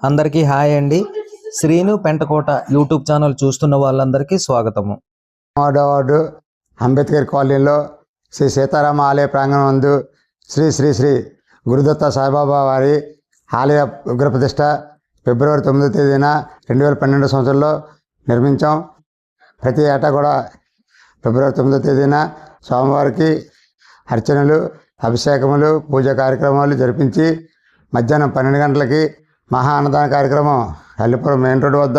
అందరికీ హాయ్ అండి. Srinu Pentakota YouTube channel చూస్తున్న వాళ్ళందరికీ స్వాగతము. వార్డు అంబేద్కర్ కాలనీలో శ్రీ సీతారామ ఆలయ ప్రాంగణం నందు శ్రీ శ్రీ శ్రీ గురుదత్త సాయిబాబా వారి ఆలయ విగ్రహప్రతిష్ఠ ఫిబ్రవరి 9వ తేదీన 2012 సంవత్సరంలో నిర్మించాం. ప్రతి ఏటా కూడా ఫిబ్రవరి 9వ తేదీన స్వామివారికి అర్చనలు, అభిషేకములు, పూజా కార్యక్రమాలు జరిపించి మధ్యాహ్నం 12 గంటలకి మహా అన్నదాన కార్యక్రమం అల్లిపురం మెయిన్ రోడ్డు వద్ద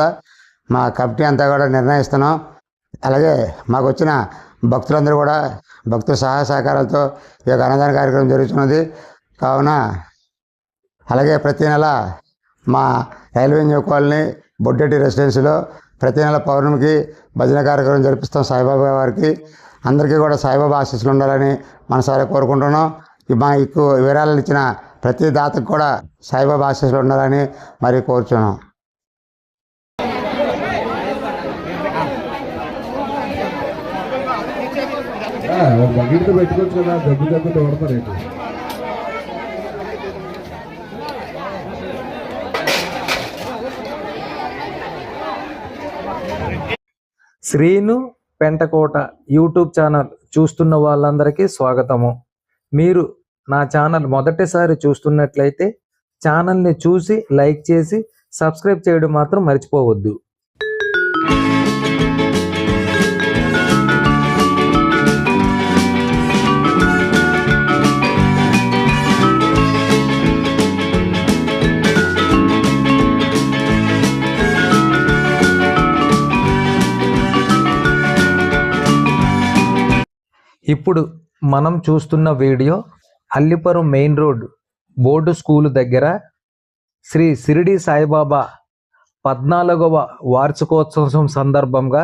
మా కమిటీ అంతా కూడా నిర్ణయిస్తున్నాం. అలాగే మాకు వచ్చిన భక్తులందరూ కూడా భక్తుల సహాయ సహకారాలతో ఈ యొక్క అన్నదాన కార్యక్రమం జరుగుతున్నది. కావున అలాగే ప్రతి నెల మా రైల్వే న్యూ కాలనీ బొడ్డెట్టి రెసిడెన్సీలో ప్రతి నెల పౌర్ణమికి భజన కార్యక్రమం జరిపిస్తాం. సాయిబాబా వారికి అందరికీ కూడా సాయిబాబా ఆశీస్సులు ఉండాలని మనసారా కోరుకుంటున్నాం. మా ఎక్కువ వివరాలు ఇచ్చిన ప్రతి దాతకు కూడా సాయిబాబా ఆశీస్సులు ఉండాలని మరి కోరుచున్నాం. పెట్టుకోవచ్చు కదా, దగ్గు తోడతారు. శ్రీను పెంటకోట యూట్యూబ్ ఛానల్ చూస్తున్న వాళ్ళందరికీ స్వాగతము. మీరు నా ఛానల్ మొదటిసారి చూస్తున్నట్లయితే ఛానల్ని చూసి లైక్ చేసి సబ్స్క్రైబ్ చేయడం మాత్రం మర్చిపోవద్దు. ఇప్పుడు మనం చూస్తున్న video Allipuram main road board school దగ్గర శ్రీ షిరిడి సాయిబాబా 14వ వార్షికోత్సవం సందర్భంగా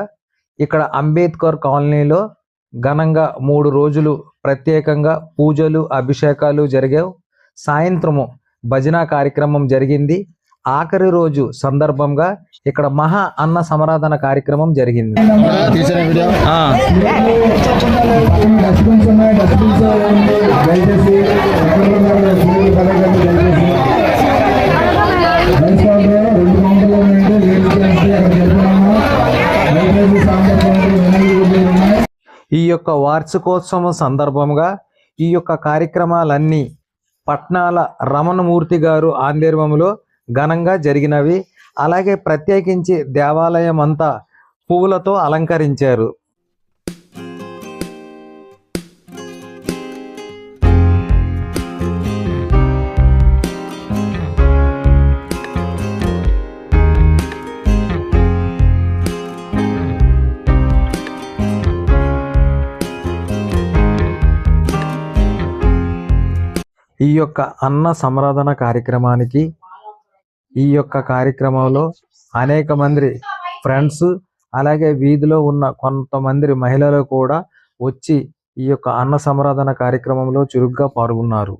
ఇక్కడ అంబేద్కర్ కాలనీలో ఘనంగా 3 రోజులు ప్రత్యేకంగా పూజలు, అభిషేకాలు జరిగావు. సాయంత్రము భజన కార్యక్రమం జరిగింది. ఆఖరి రోజు సందర్భంగా ఇక్కడ మహా అన్న సమరాధన కార్యక్రమం జరిగింది. ఈ యొక్క వార్షికోత్సవం సందర్భంగా ఈ యొక్క కార్యక్రమాలన్నీ పట్నాల రమణమూర్తి గారు ఆందర్యంలో ఘనంగా జరిగినవి. అలాగే ప్రత్యేకించి దేవాలయం అంతా పువ్వులతో అలంకరించారు. ఈ యొక్క అన్న సమరాధన కార్యక్రమానికి ఈ యొక్క కార్యక్రమంలో అనేక మంది ఫ్రెండ్స్, అలాగే వీధిలో ఉన్న కొంతమంది మహిళలు కూడా వచ్చి ఈ యొక్క అన్న సమరాధన కార్యక్రమంలో చురుగ్గా పాల్గొన్నారు.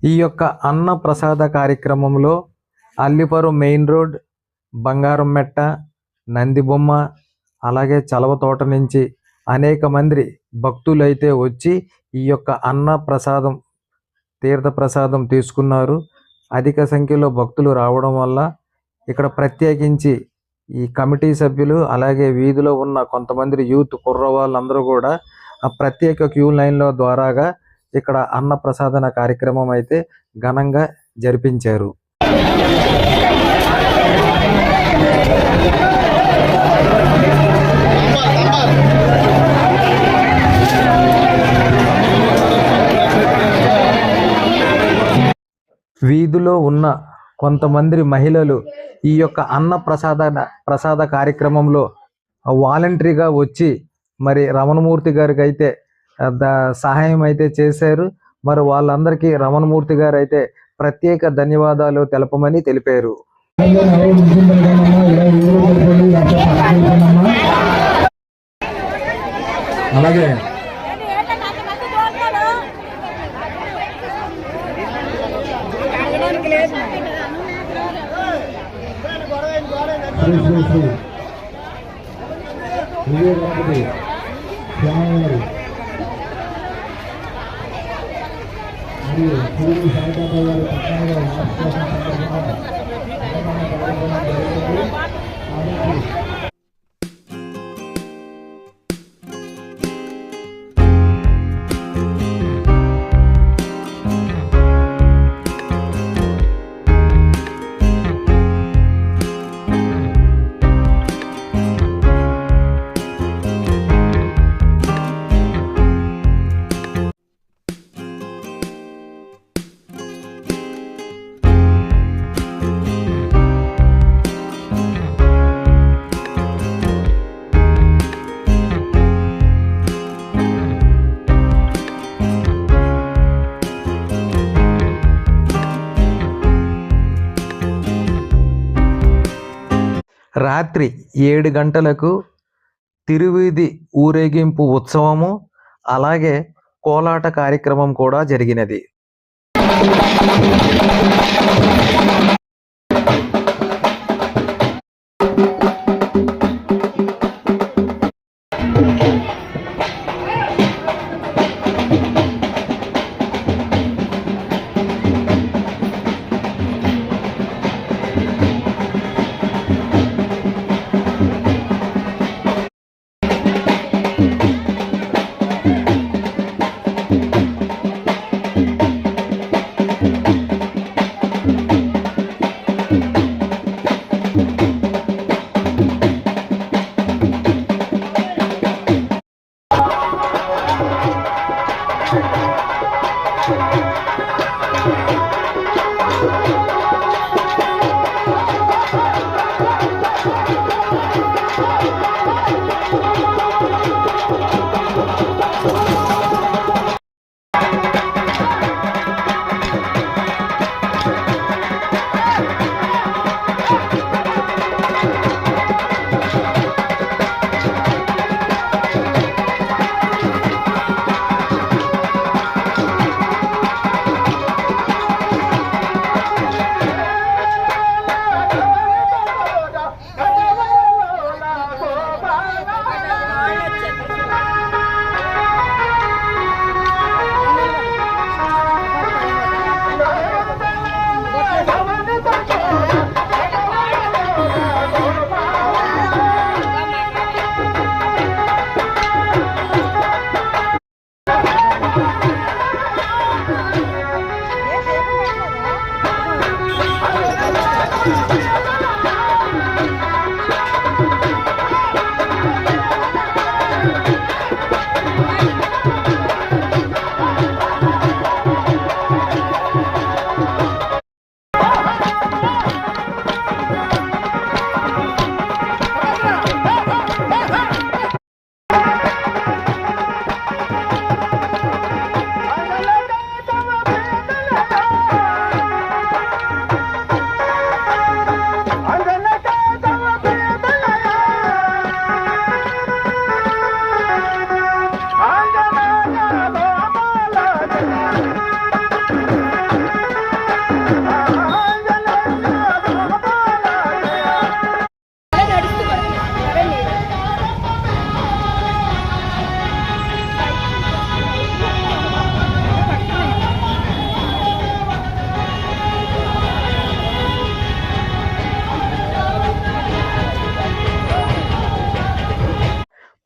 ఈ యొక్క అన్న ప్రసాద కార్యక్రమంలో అల్లిపురం మెయిన్ రోడ్, బంగారం మెట్ట, నందిబొమ్మ, అలాగే చలవ తోట నుంచి అనేక మంది భక్తులైతే వచ్చి ఈ యొక్క అన్న ప్రసాదం, తీర్థ ప్రసాదం తీసుకున్నారు. అధిక సంఖ్యలో భక్తులు రావడం వల్ల ఇక్కడ ప్రత్యేకించి ఈ కమిటీ సభ్యులు, అలాగే వీధిలో ఉన్న కొంతమంది యూత్ కుర్రవాళ్ళందరూ కూడా ఆ ప్రత్యేక క్యూ లైన్లో ద్వారాగా ఇక్కడ అన్న ప్రసాదన కార్యక్రమం అయితే ఘనంగా జరిపించారు. వీధిలో ఉన్న కొంతమంది మహిళలు ఈ యొక్క అన్న ప్రసాద కార్యక్రమంలో వాలంటరీగా వచ్చి మరి రమణమూర్తి గారికి అయితే సహాయం అయితే చేశారు. మరి వాళ్ళందరికీ రమణమూర్తి గారు అయితే ప్రత్యేక ధన్యవాదాలు తెలపమని తెలిపారు. అలాగే శ్రీ శ్రీ శ్రీ విజయ గణపతి శ్యామవారి మరియు శ్రీ సాయిబాబా గారి పట్నాలుగా రాత్రి 7 గంటలకు తిరువీధి ఊరేగింపు ఉత్సవము అలాగే కోలాట కార్యక్రమం కూడా జరిగినది.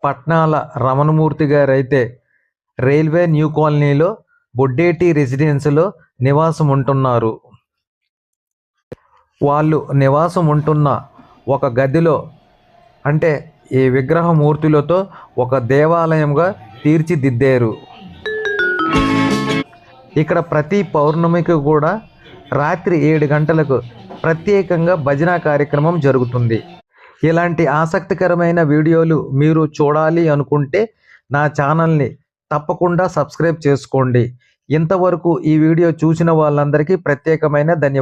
పట్నాల రమణమూర్తి గారు అయితే రైల్వే న్యూ కాలనీలో బొడ్డేటి రెసిడెన్స్లో నివాసం ఉంటున్నారు. వాళ్ళు నివాసం ఉంటున్న ఒక గదిలో అంటే ఈ విగ్రహమూర్తులతో ఒక దేవాలయంగా తీర్చిదిద్దారు. ఇక్కడ ప్రతి పౌర్ణమికి కూడా రాత్రి 7 గంటలకు ప్రత్యేకంగా భజన కార్యక్రమం జరుగుతుంది. ఇలాంటి ఆసక్తికరమైన వీడియోలు మీరు చూడాలి అనుకుంటే నా ఛానల్ని తప్పకుండా సబ్స్క్రైబ్ చేసుకోండి. ఇంతవరకు ఈ వీడియో చూసిన వాళ్ళందరికీ ప్రత్యేకమైన ధన్యవాదాలు.